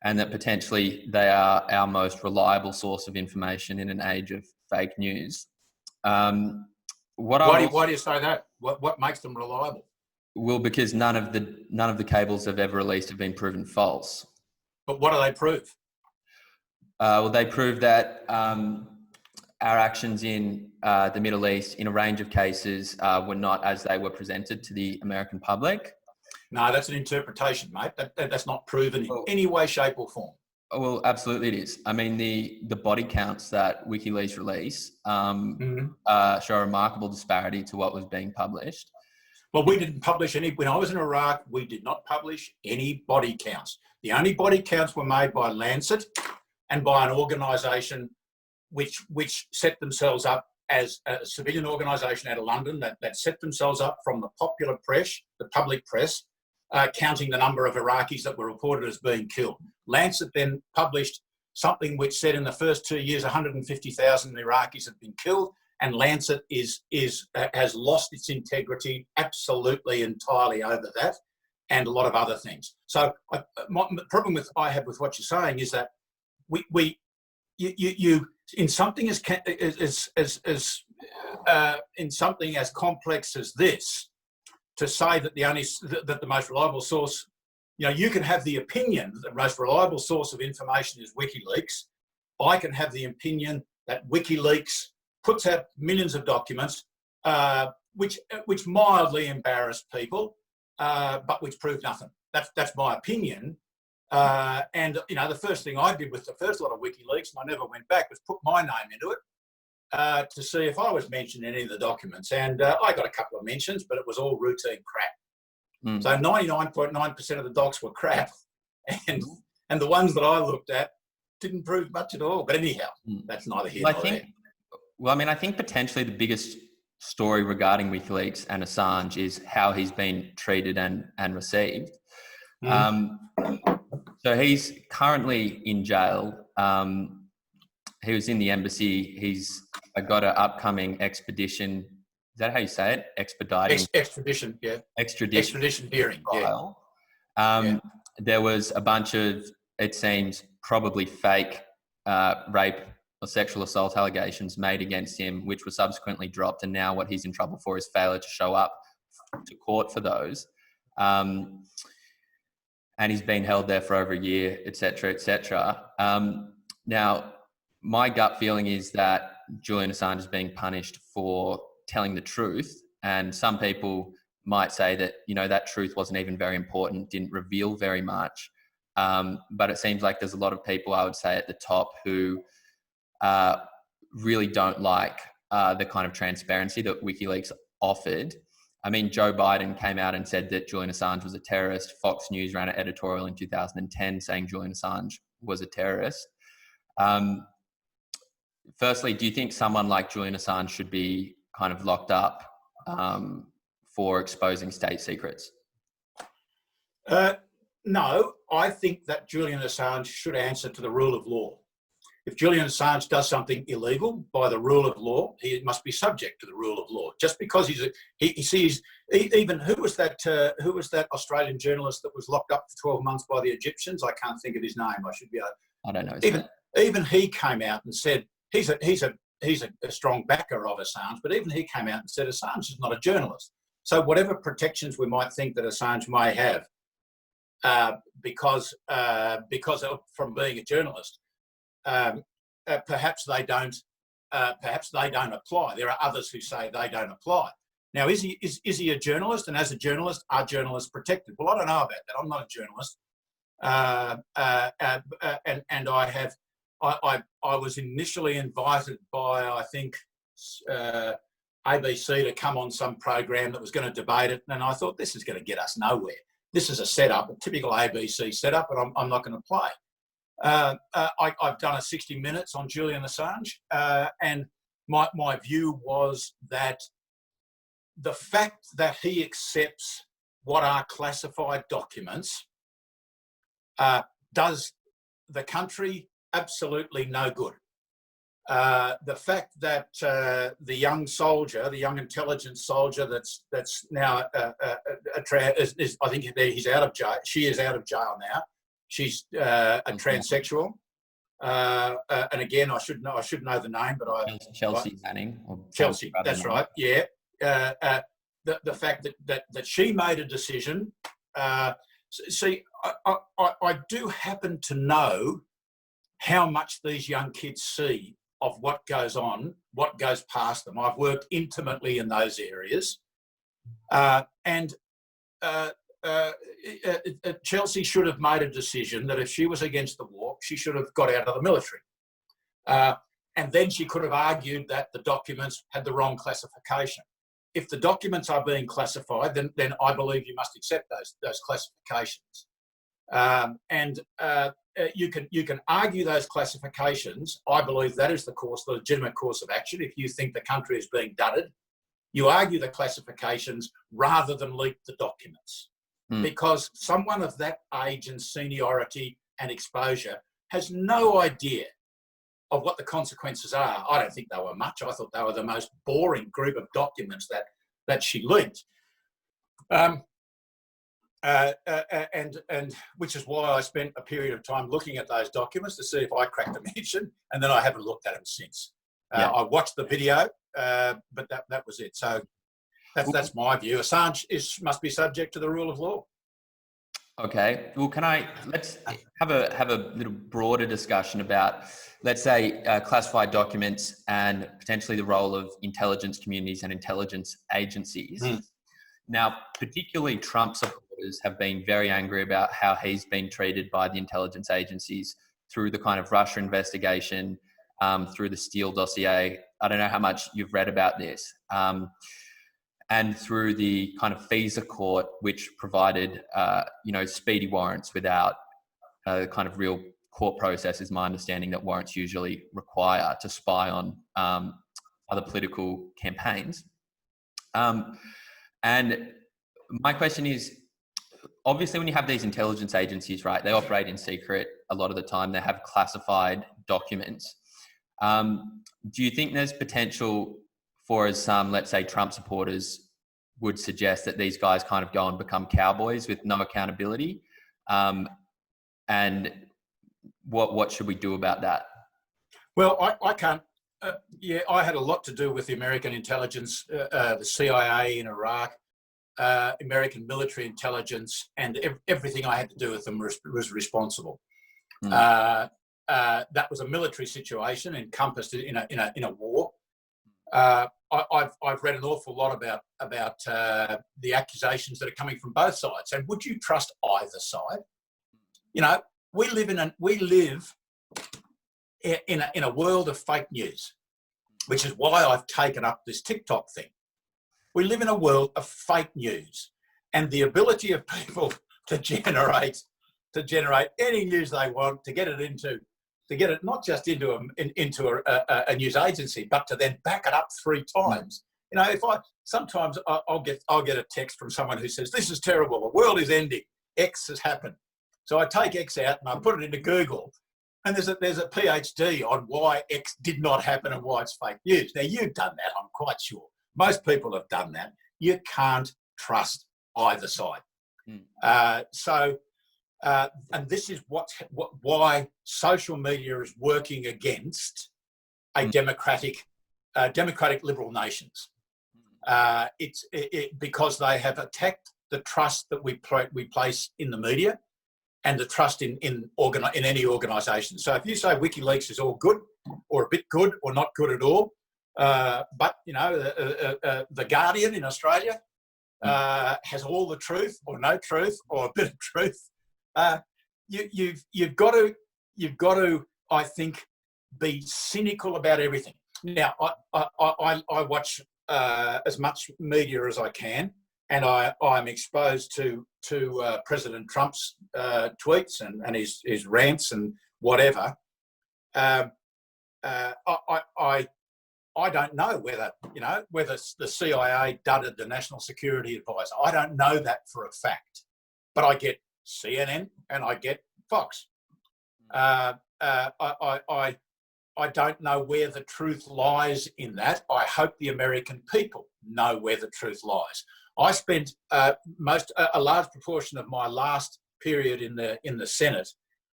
and that potentially they are our most reliable source of information in an age of fake news. Why do you say that? What makes them reliable? Well, because none of the cables they've ever released have been proven false. But what do they prove? Well, they prove that our actions in the Middle East, in a range of cases, were not as they were presented to the American public. No, that's an interpretation, mate. That's not proven in any way, shape, or form. Well, absolutely it is. I mean, the body counts that WikiLeaks release show a remarkable disparity to what was being published. Well, we didn't publish any. When I was in Iraq, we did not publish any body counts. The only body counts were made by Lancet and by an organisation which set themselves up as a civilian organisation out of London that set themselves up from the popular press, the public press, counting the number of Iraqis that were reported as being killed. Lancet then published something which said in the first 2 years 150,000 Iraqis have been killed, and Lancet has lost its integrity absolutely entirely over that, and a lot of other things. So the problem I have with what you're saying is that you in something as complex as this, to say that the most reliable source, you know, you can have the opinion that the most reliable source of information is WikiLeaks. I can have the opinion that WikiLeaks puts out millions of documents, which mildly embarrass people, but which prove nothing. That's my opinion. And you know, the first thing I did with the first lot of WikiLeaks, and I never went back, was put my name into it to see if I was mentioned in any of the documents. And I got a couple of mentions, but it was all routine crap. So 99.9% of the docs were crap, and the ones that I looked at didn't prove much at all. But anyhow, that's neither here nor there. Well, I mean, I think potentially the biggest story regarding WikiLeaks and Assange is how he's been treated and received. Mm. So he's currently in jail. He was in the embassy. He's got an upcoming expedition. Is that how you say it? Expediting? Extradition, yeah. Extradition hearing, trial. Yeah. There was a bunch of, it seems, probably fake rape or sexual assault allegations made against him, which were subsequently dropped. And now what he's in trouble for is failure to show up to court for those. And he's been held there for over a year, et cetera, et cetera. Now, my gut feeling is that Julian Assange is being punished for telling the truth. And some people might say that, you know, that truth wasn't even very important, didn't reveal very much. But it seems like there's a lot of people, I would say, at the top who really don't like the kind of transparency that WikiLeaks offered. I mean, Joe Biden came out and said that Julian Assange was a terrorist. Fox News ran an editorial in 2010 saying Julian Assange was a terrorist. Firstly, do you think someone like Julian Assange should be kind of locked up for exposing state secrets? No, I think that Julian Assange should answer to the rule of law. If Julian Assange does something illegal by the rule of law, he must be subject to the rule of law. Just because even who was that Australian journalist that was locked up for 12 months by the Egyptians? I can't think of his name. I should be able. I don't know. Even he came out and said he's a strong backer of Assange, but even he came out and said Assange is not a journalist. So whatever protections we might think that Assange may have because from being a journalist. Perhaps they don't apply. There are others who say they don't apply. Now, is he a journalist? And as a journalist, are journalists protected? Well, I don't know about that. I'm not a journalist, and I was initially invited by, I think, ABC to come on some program that was going to debate it, and I thought, this is going to get us nowhere. This is a setup, a typical ABC setup, and I'm not going to play. I've done a 60 Minutes on Julian Assange, and my view was that the fact that he accepts what are classified documents does the country absolutely no good. The fact that the young intelligence soldier that's now I think he's out of jail. She is out of jail now. She's a transsexual, and again, I should know the name, but Chelsea Manning. Chelsea, that's right. Yeah, the fact that she made a decision. See, I do happen to know how much these young kids see of what goes on, what goes past them. I've worked intimately in those areas, and. Chelsea should have made a decision that if she was against the war, she should have got out of the military. And then she could have argued that the documents had the wrong classification. If the documents are being classified, then I believe you must accept those classifications. You can argue those classifications. I believe that is the legitimate course of action. If you think the country is being dudded, you argue the classifications rather than leak the documents. Because someone of that age and seniority and exposure has no idea of what the consequences are. I don't think they were much. I thought they were the most boring group of documents that she leaked. And which is why I spent a period of time looking at those documents to see if I cracked a mention, and then I haven't looked at them since. I watched the video, but that was it. So that's my view. Assange must be subject to the rule of law. Okay. Well, let's have a little broader discussion about, let's say, classified documents and potentially the role of intelligence communities and intelligence agencies. Now, particularly Trump supporters have been very angry about how he's been treated by the intelligence agencies through the kind of Russia investigation, through the Steele dossier. I don't know how much you've read about this. And through the kind of FISA court, which provided, speedy warrants without kind of real court process, is my understanding that warrants usually require to spy on other political campaigns. And my question is, obviously when you have these intelligence agencies, right, they operate in secret a lot of the time. They have classified documents. Do you think there's potential for, as some, let's say, Trump supporters would suggest, that these guys kind of go and become cowboys with no accountability? And what should we do about that? Well, I can't. I had a lot to do with the American intelligence, the CIA in Iraq, American military intelligence, and everything I had to do with them was responsible. That was a military situation encompassed in a war. I've read an awful lot about the accusations that are coming from both sides. And would you trust either side? You know, we live in a world of fake news, which is why I've taken up this TikTok thing. We live in a world of fake news, and the ability of people to generate any news they want, to get it not just into a news agency, but to then back it up 3 times. You know, sometimes I'll get a text from someone who says, "This is terrible. The world is ending. X has happened." So I take X out and I put it into Google, and there's a PhD on why X did not happen and why it's fake news. Now, you've done that, I'm quite sure. Most people have done that. You can't trust either side. And this is why social media is working against a democratic liberal nations. It's because they have attacked the trust that we place in the media and the trust in any organisation. So if you say WikiLeaks is all good, or a bit good, or not good at all, but you know, the Guardian in Australia has all the truth, or no truth, or a bit of truth, you've got to, I think, be cynical about everything. Now, I watch as much media as I can, and I'm exposed to President Trump's tweets and his rants and whatever. I don't know whether the CIA dudded the National Security Advisor. I don't know that for a fact, but I get CNN and I get Fox. I don't know where the truth lies in that. I hope the American people know where the truth lies. I spent a large proportion of my last period in the Senate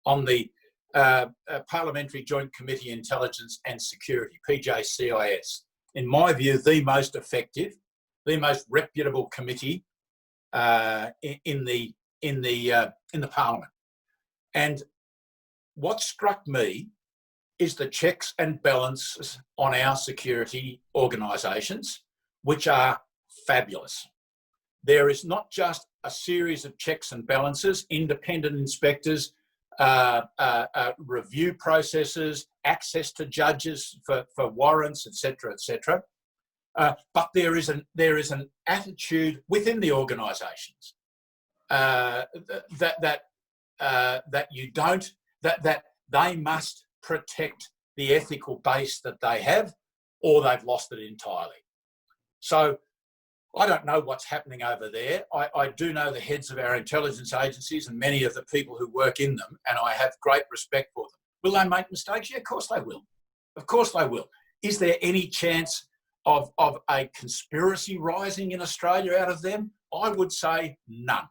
on the Parliamentary Joint Committee Intelligence and Security, PJCIS. In my view, the most effective, the most reputable committee in the Parliament. And what struck me is the checks and balances on our security organisations, which are fabulous. There is not just a series of checks and balances, independent inspectors, review processes, access to judges for warrants, etc., etc. But there is an attitude within the organisations that they must protect the ethical base that they have, or they've lost it entirely. So I don't know what's happening over there. I do know the heads of our intelligence agencies and many of the people who work in them, and I have great respect for them. Will they make mistakes? Yeah, of course they will. Of course they will. Is there any chance of a conspiracy rising in Australia out of them? I would say none.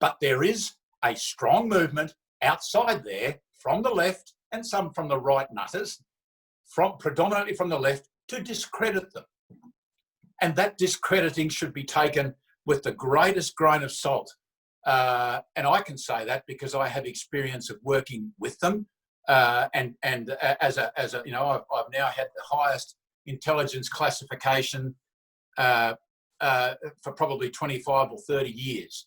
But there is a strong movement outside there from the left and some from the right nutters, predominantly from the left, to discredit them. And that discrediting should be taken with the greatest grain of salt. And I can say that because I have experience of working with them. And as a I've now had the highest intelligence classification for probably 25 or 30 years.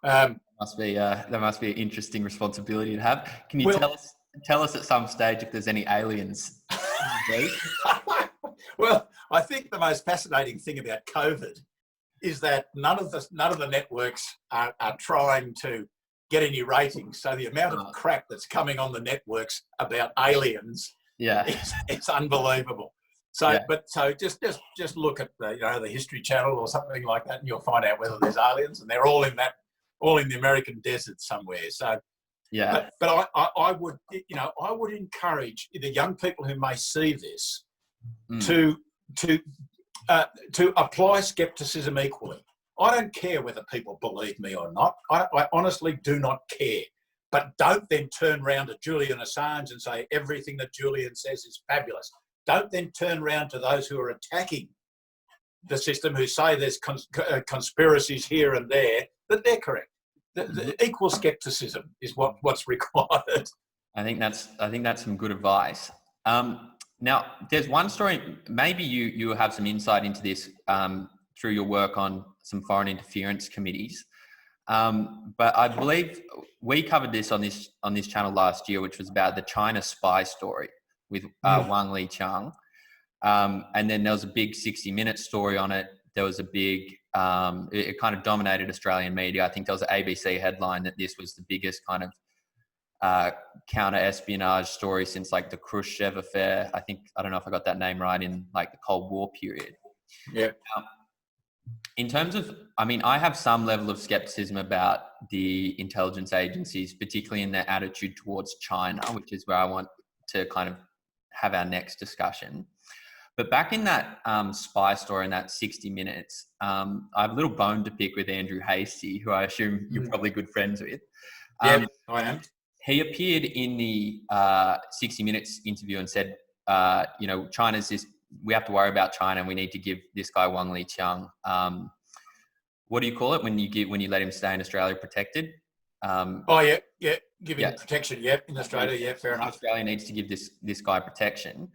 That must be an interesting responsibility to have. Can you tell us at some stage if there's any aliens? Well, I think the most fascinating thing about COVID is that none of the networks are trying to get any ratings. So the amount of crap that's coming on the networks about aliens, it's unbelievable. So, Yeah. so just look at the History Channel or something like that, and you'll find out whether there's aliens, and they're all in the American desert somewhere. So, Yeah. but I would encourage the young people who may see this to apply skepticism equally. I don't care whether people believe me or not. I honestly do not care. But don't then turn around to Julian Assange and say everything that Julian says is fabulous. Don't then turn around to those who are attacking the system, who say there's conspiracies here and there, that they're correct. The equal skepticism is what's required. I think that's some good advice. Now, there's one story. Maybe you have some insight into this through your work on some foreign interference committees. But I believe we covered this on this channel last year, which was about the China spy story with Wang Liqiang. And then there was a big 60-minute story on it. There was a big, it kind of dominated Australian media. I think there was an ABC headline that this was the biggest kind of counter-espionage story since like the Khrushchev affair. I don't know if I got that name right, in like the Cold War period. Yeah. In terms of, I have some level of skepticism about the intelligence agencies, particularly in their attitude towards China, which is where I want to kind of have our next discussion. But back in that spy story, in that 60 minutes, I have a little bone to pick with Andrew Hastie, who I assume you're probably good friends with. Yeah, I am. He appeared in the 60 Minutes interview and said, China's this, we have to worry about China and we need to give this guy Wang Liqiang, what do you call it when you let him stay in Australia protected? Giving protection. Yeah, in Australia. Yeah, fair enough. Australia needs to give this guy protection.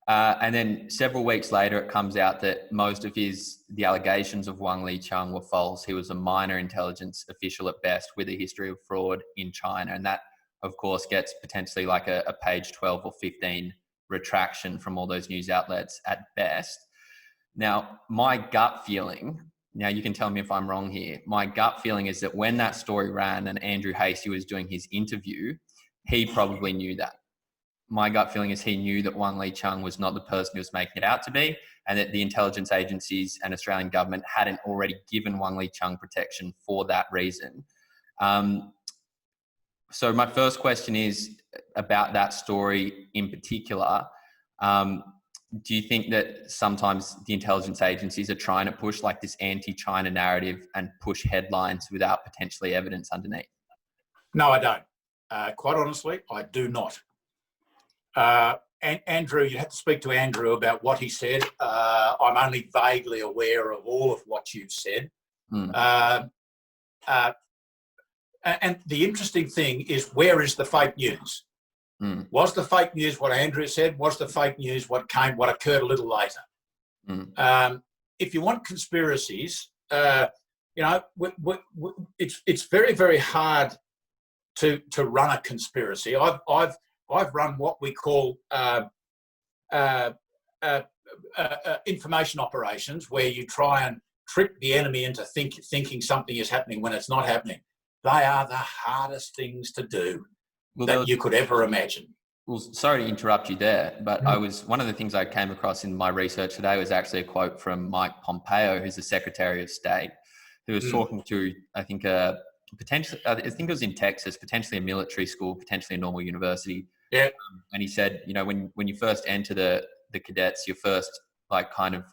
And then several weeks later, it comes out that most of the allegations of Wang Liqiang were false. He was a minor intelligence official at best with a history of fraud in China. And that, of course, gets potentially like a page 12 or 15 retraction from all those news outlets at best. Now, my gut feeling, now you can tell me if I'm wrong here, my gut feeling is that when that story ran and Andrew Hastie was doing his interview, he probably knew that. My gut feeling is he knew that Wang Liqiang was not the person he was making it out to be, and that the intelligence agencies and Australian government hadn't already given Wang Liqiang protection for that reason. So my first question is about that story in particular. Do you think that sometimes the intelligence agencies are trying to push like this anti-China narrative and push headlines without potentially evidence underneath? No, I don't. Quite honestly, I do not. And Andrew, you have to speak to Andrew about what he said. I'm only vaguely aware of all of what you've said. And the interesting thing is, where is the fake news? Was the fake news what Andrew said? Was the fake news what occurred a little later? If you want conspiracies, it's very, very hard to run a conspiracy. I've run what we call information operations, where you try and trick the enemy into thinking something is happening when it's not happening. They are the hardest things to do that you could ever imagine. Well, sorry to interrupt you there, but one of the things I came across in my research today was actually a quote from Mike Pompeo, who's the Secretary of State, who was talking to, I think it was in Texas, potentially a military school, potentially a normal university. Yeah. And he said, when you first enter the cadets, your first like kind of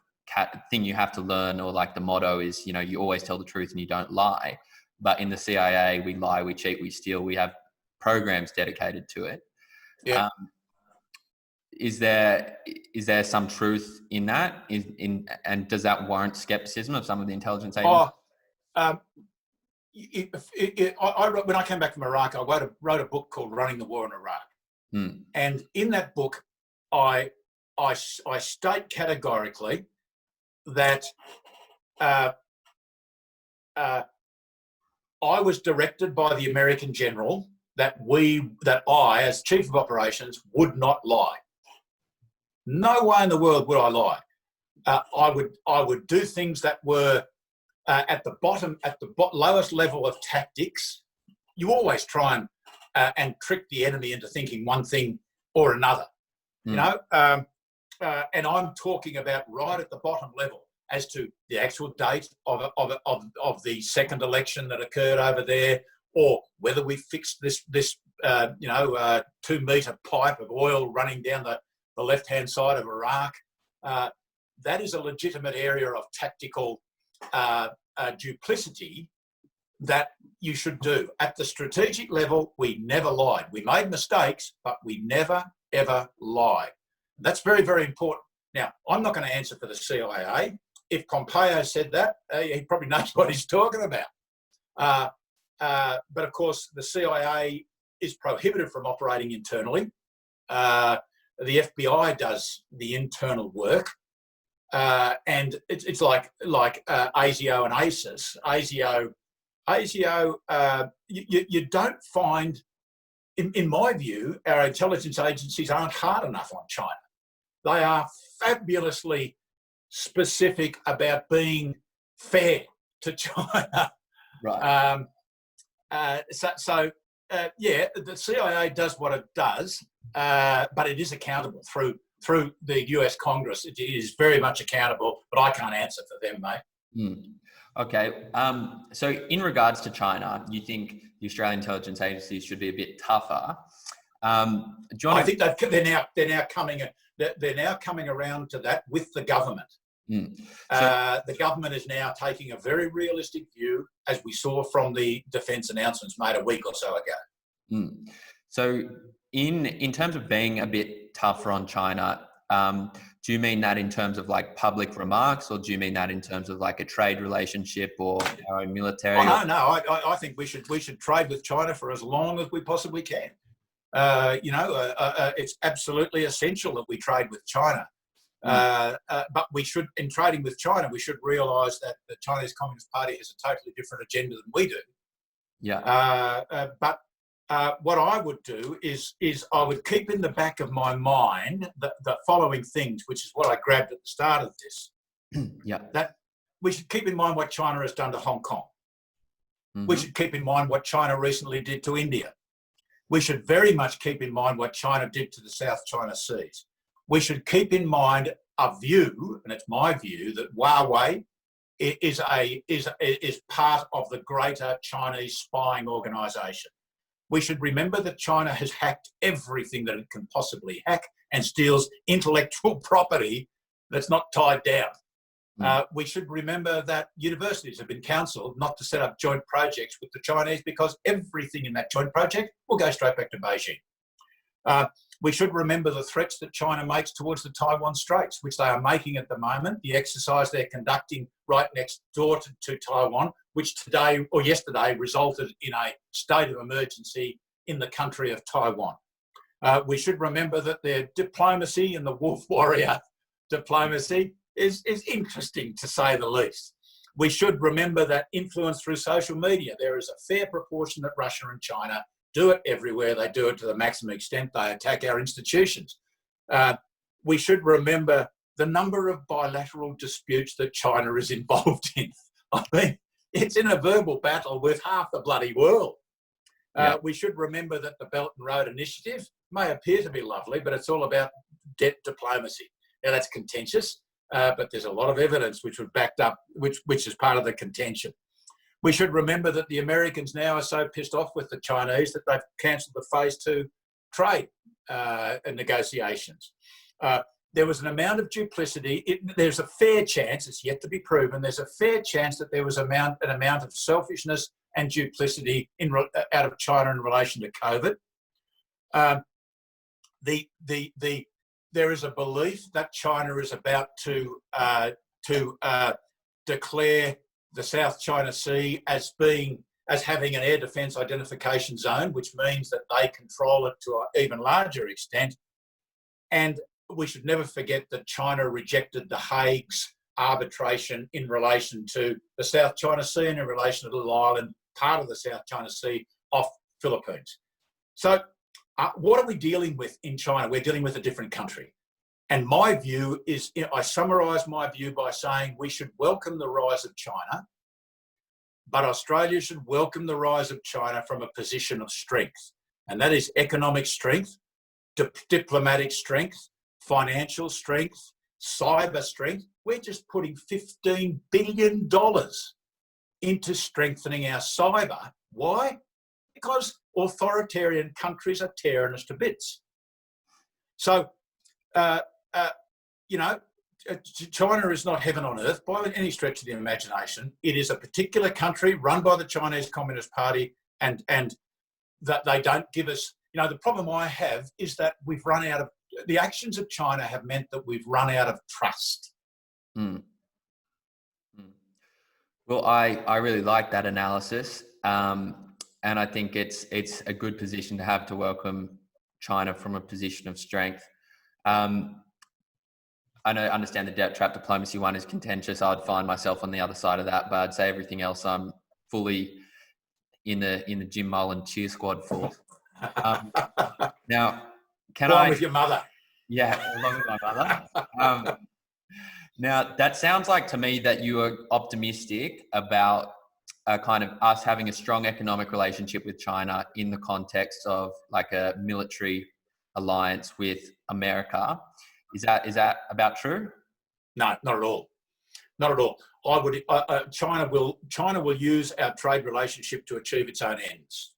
thing you have to learn, or like the motto is, you always tell the truth and you don't lie. But in the CIA, we lie, we cheat, we steal. We have programs dedicated to it. Yeah. Is there some truth in that? And does that warrant skepticism of some of the intelligence agencies? When I came back from Iraq, I wrote a book called Running the War in Iraq. And in that book, I state categorically that I was directed by the American general that I, as Chief of Operations, would not lie. No way in the world would I lie. I would do things that were at the lowest level of tactics. You always try and trick the enemy into thinking one thing or another. and I'm talking about right at the bottom level as to the actual date of the second election that occurred over there, or whether we fixed this 2-metre pipe of oil running down the left-hand side of Iraq. That is a legitimate area of tactical duplicity that you should do. At the strategic level, we never lied. We made mistakes, but we never, ever lied. That's very, very important. Now, I'm not going to answer for the CIA. If Pompeo said that, he probably knows what he's talking about. But of course, the CIA is prohibited from operating internally. The FBI does the internal work. And it's like ASIO and ASIS. ASIO, you don't find, in my view, our intelligence agencies aren't hard enough on China. They are fabulously specific about being fair to China. Right. Yeah, the CIA does what it does, but it is accountable through the US Congress. It is very much accountable, but I can't answer for them, mate. Okay. So in regards to China, you think the Australian intelligence agencies should be a bit tougher. I think they're now coming around to that with the government. The government is now taking a very realistic view, as we saw from the defence announcements made a week or so ago. So in terms of being a bit tougher on China, do you mean that in terms of like public remarks, or do you mean that in terms of like a trade relationship or our own military? No. I think we should trade with China for as long as we possibly can. It's absolutely essential that we trade with China. But we should, in trading with China, we should realise that the Chinese Communist Party has a totally different agenda than we do. Yeah. But what I would do is I would keep in the back of my mind the following things, which is what I grabbed at the start of this. Yeah. That we should keep in mind what China has done to Hong Kong. Mm-hmm. We should keep in mind what China recently did to India. We should very much keep in mind what China did to the South China Seas. We should keep in mind a view, and it's my view, that Huawei is part of the greater Chinese spying organisation. We should remember that China has hacked everything that it can possibly hack and steals intellectual property that's not tied down. We should remember that universities have been counselled not to set up joint projects with the Chinese because everything in that joint project will go straight back to Beijing. We should remember the threats that China makes towards the Taiwan Straits, which they are making at the moment, the exercise they're conducting right next door to Taiwan, which today or yesterday resulted in a state of emergency in the country of Taiwan. We should remember that their diplomacy and the wolf warrior diplomacy is interesting, to say the least. We should remember that influence through social media. There is a fair proportion that Russia and China do it everywhere. They do it to the maximum extent. They attack our institutions. We should remember the number of bilateral disputes that China is involved in. I mean, it's in a verbal battle with half the bloody world. We should remember that the Belt and Road Initiative may appear to be lovely, but it's all about debt diplomacy. Now, that's contentious, but there's a lot of evidence which would back up, which is part of the contention. We should remember that the Americans now are so pissed off with the Chinese that they've cancelled the phase 2 trade negotiations. There was an amount of duplicity. There's a fair chance, it's yet to be proven, there's a fair chance that there was an amount of selfishness and duplicity out of China in relation to COVID. There is a belief that China is about to declare the South China Sea as having an air defence identification zone, which means that they control it to an even larger extent. And we should never forget that China rejected the Hague's arbitration in relation to the South China Sea and in relation to the little island, part of the South China Sea off Philippines. So what are we dealing with in China? We're dealing with a different country. And my view is, I summarise my view by saying we should welcome the rise of China, but Australia should welcome the rise of China from a position of strength. And that is economic strength, diplomatic strength, financial strength, cyber strength. We're just putting $15 billion into strengthening our cyber. Why? Because authoritarian countries are tearing us to bits. So, China is not heaven on earth by any stretch of the imagination. It is a particular country run by the Chinese Communist Party, and that they don't give us. The problem I have is that we've run out of. The actions of China have meant that we've run out of trust. Mm. Mm. Well, I really like that analysis, and I think it's a good position to have to welcome China from a position of strength. I understand the debt trap diplomacy one is contentious. I'd find myself on the other side of that, but I'd say everything else I'm fully in the Jim Molan cheer squad for. Now, along with your mother? Yeah, along with my mother. Now, that sounds like to me that you are optimistic about kind of us having a strong economic relationship with China in the context of like a military alliance with America. Is that about true? No, not at all. Not at all. China will use our trade relationship to achieve its own ends.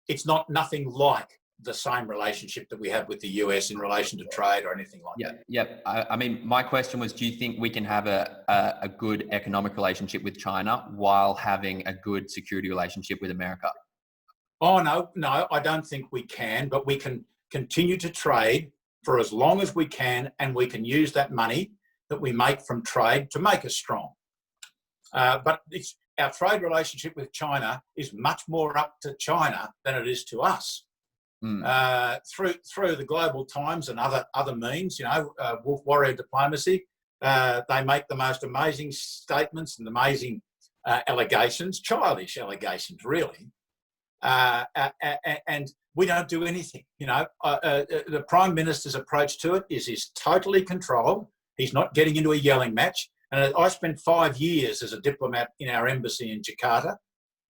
It's nothing like the same relationship that we have with the US in relation to trade or anything like that. Yeah. I mean, my question was, do you think we can have a good economic relationship with China while having a good security relationship with America? Oh, no, I don't think we can, but we can continue to trade for as long as we can, and we can use that money that we make from trade to make us strong. But our trade relationship with China is much more up to China than it is to us. Through the Global Times and other means, wolf warrior diplomacy, they make the most amazing statements and amazing allegations, childish allegations, really. And we don't do anything. The Prime Minister's approach to it is he's totally controlled. He's not getting into a yelling match. And I spent 5 years as a diplomat in our embassy in Jakarta,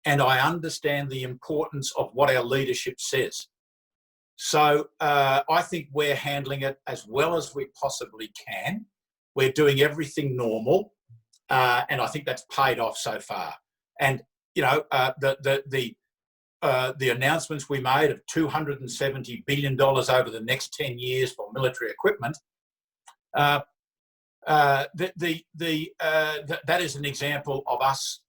and I understand the importance of what our leadership says. So I think we're handling it as well as we possibly can. We're doing everything normal, and I think that's paid off so far. And the announcements we made of $270 billion over the next 10 years for military equipment, that is an example of us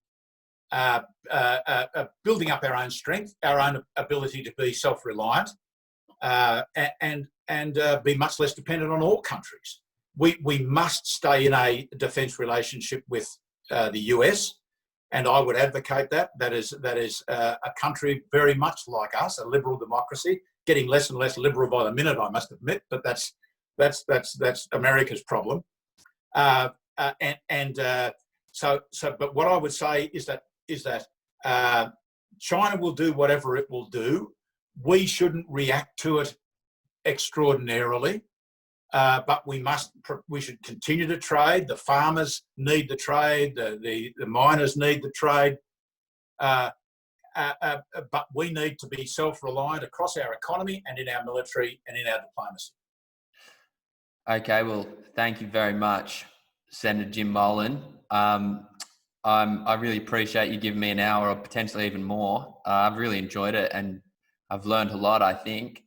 building up our own strength, our own ability to be self-reliant, and be much less dependent on all countries. We must stay in a defence relationship with the US. And I would advocate that. That is a country very much like us, a liberal democracy, getting less and less liberal by the minute, I must admit. But that's America's problem. But what I would say is that China will do whatever it will do. We shouldn't react to it extraordinarily. But we should continue to trade. The farmers need the trade. The miners need the trade. But we need to be self-reliant across our economy and in our military and in our diplomacy. Okay, well, thank you very much, Senator Jim Molan. I really appreciate you giving me an hour or potentially even more. I've really enjoyed it and I've learned a lot, I think.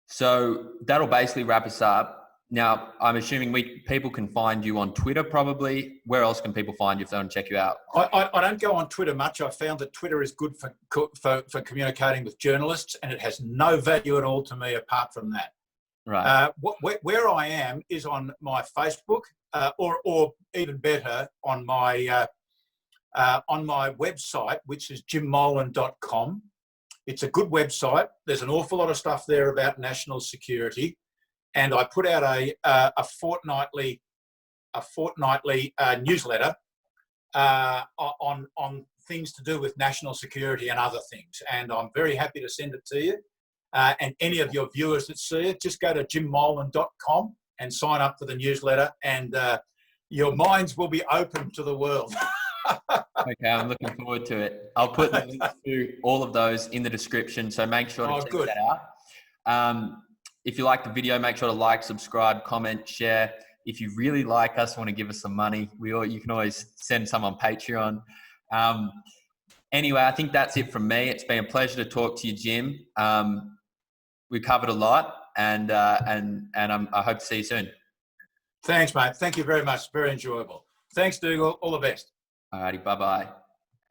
So that'll basically wrap us up. Now, I'm assuming people can find you on Twitter probably. Where else can people find you if they want to check you out? I don't go on Twitter much. I've found that Twitter is good for communicating with journalists, and it has no value at all to me apart from that. Right. Where I am is on my Facebook, or even better, on my website, which is jimmolan.com. It's a good website. There's an awful lot of stuff there about national security, and I put out a fortnightly newsletter on things to do with national security and other things. And I'm very happy to send it to you. And any of your viewers that see it, just go to jimmolan.com and sign up for the newsletter, and your minds will be open to the world. Okay, I'm looking forward to it. I'll put the links to all of those in the description, so make sure to check that out. If you like the video, make sure to like, subscribe, comment, share. If you really like us, want to give us some money, you can always send some on Patreon. Anyway, I think that's it from me. It's been a pleasure to talk to you, Jim. We covered a lot, and I hope to see you soon. Thanks, mate. Thank you very much. Very enjoyable. Thanks, Dougal. All the best. Alrighty, bye-bye.